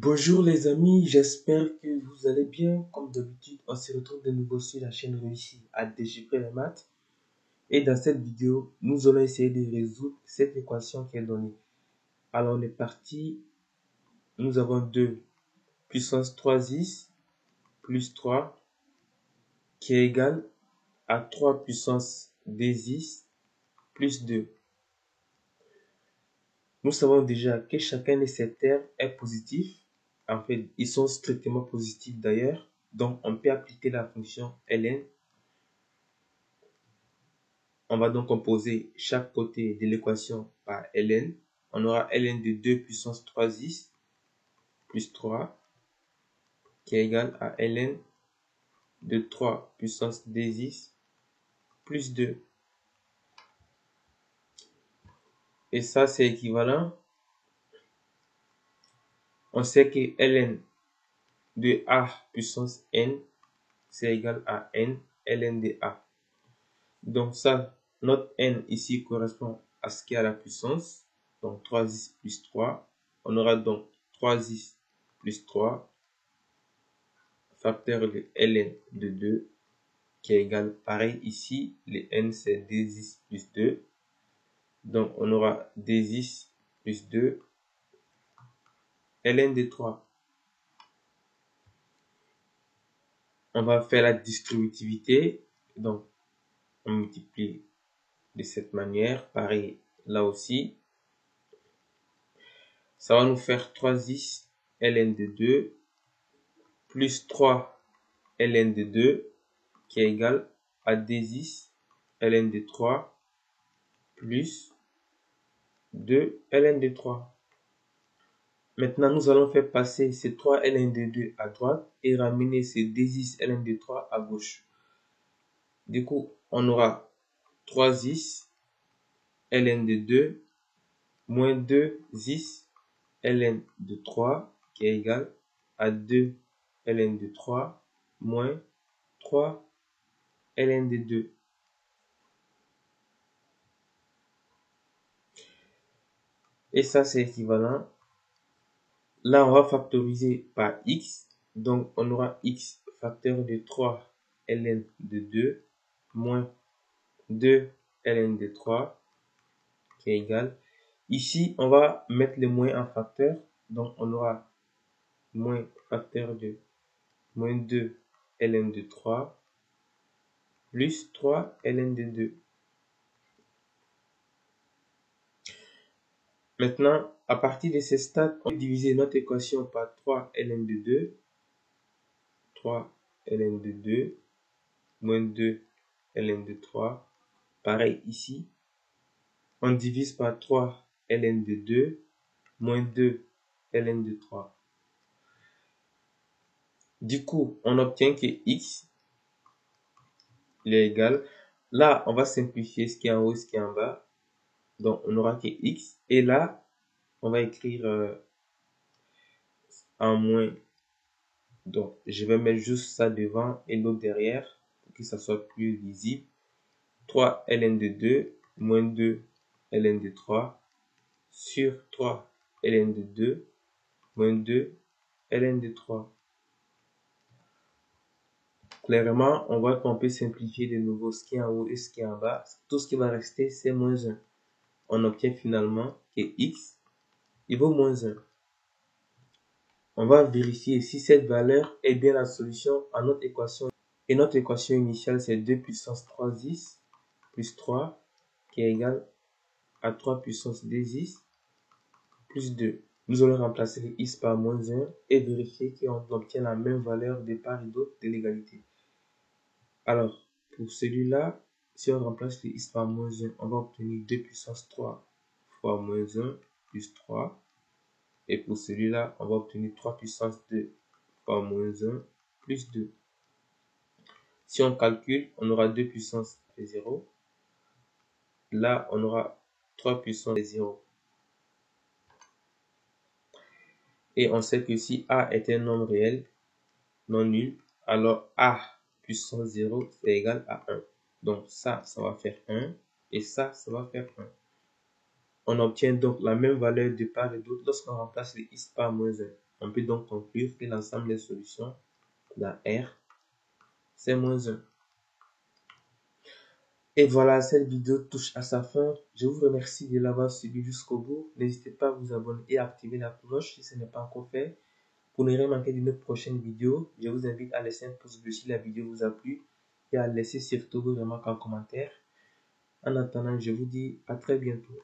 Bonjour les amis, j'espère que vous allez bien. Comme d'habitude, on se retrouve de nouveau sur la chaîne Réussi à déchiffrer les maths. Et dans cette vidéo, nous allons essayer de résoudre cette équation qui est donnée. Alors on est parti. Nous avons 2 puissance 3x plus 3 qui est égal à 3 puissance dx plus 2. Nous savons déjà que chacun de ces termes est positif. En fait, ils sont strictement positifs d'ailleurs. Donc, on peut appliquer la fonction ln. On va donc composer chaque côté de l'équation par ln. On aura ln de 2 puissance 3x plus 3 qui est égal à ln de 3 puissance dx plus 2. Et ça, c'est équivalent. On sait que ln de a puissance n, c'est égal à n ln de a. Donc ça, notre n ici correspond à ce qui est à la puissance. Donc 3x plus 3. On aura donc 3x plus 3 facteur de ln de 2 qui est égal, pareil ici, le n c'est dx plus 2. Donc on aura dx plus 2 ln de 3. On va faire la distributivité. Donc on multiplie de cette manière. Pareil là aussi. Ça va nous faire 3x ln de 2 plus 3 ln de 2 qui est égal à dx ln de 3 plus 2 ln de 3. Maintenant, nous allons faire passer ces 3 ln de 2 à droite et ramener ces dx ln de 3 à gauche. Du coup, on aura 3x ln de 2 moins 2x ln de 3 qui est égal à 2 ln de 3 moins 3 ln de 2. Et ça, c'est équivalent. Là, on va factoriser par x. Donc, on aura x facteur de 3 ln de 2 moins 2 ln de 3 qui est égal. Ici, on va mettre le moins en facteur. Donc, on aura moins facteur de moins 2 ln de 3 plus 3 ln de 2. Maintenant, à partir de ces stades, on va diviser notre équation par 3 ln de 2. 3 ln de 2 moins 2 ln de 3. Pareil ici. On divise par 3 ln de 2 moins 2 ln de 3. Du coup, on obtient que x est égal. Là, on va simplifier ce qui est en haut et ce qui est en bas. Donc, on aura que x. Et là, on va écrire en moins. Donc, je vais mettre juste ça devant et l'autre derrière pour que ça soit plus lisible. 3 ln de 2 moins 2 ln de 3 sur 3 ln de 2 moins 2 ln de 3. Clairement, on voit qu'on peut simplifier de nouveau ce qui est en haut et ce qui est en bas. Tout ce qui va rester, c'est moins 1. On obtient finalement que x il vaut moins 1. On va vérifier si cette valeur est bien la solution à notre équation. Et notre équation initiale, c'est 2 puissance 3x plus 3 qui est égal à 3 puissance dx plus 2. Nous allons remplacer le x par moins 1 et vérifier qu'on obtient la même valeur de part et d'autre de l'égalité. Alors, pour celui-là, si on remplace le x par moins 1, on va obtenir 2 puissance 3 fois moins 1 plus 3. Et pour celui-là, on va obtenir 3 puissance 2 fois moins 1 plus 2. Si on calcule, on aura 2 puissance 0. Là, on aura 3 puissance 0. Et on sait que si a est un nombre réel, non nul, alors a puissance 0, c'est égal à 1. Donc ça va faire 1. Et ça va faire 1. On obtient donc la même valeur de part et d'autre lorsqu'on remplace les x par moins 1. On peut donc conclure que l'ensemble des solutions dans R, c'est moins 1. Et voilà, cette vidéo touche à sa fin. Je vous remercie de l'avoir suivi jusqu'au bout. N'hésitez pas à vous abonner et à activer la cloche si ce n'est pas encore fait. Pour ne rien manquer de notre prochaine vidéo, je vous invite à laisser un pouce bleu si la vidéo vous a plu et à laisser surtout vos remarques en commentaire. En attendant, je vous dis à très bientôt.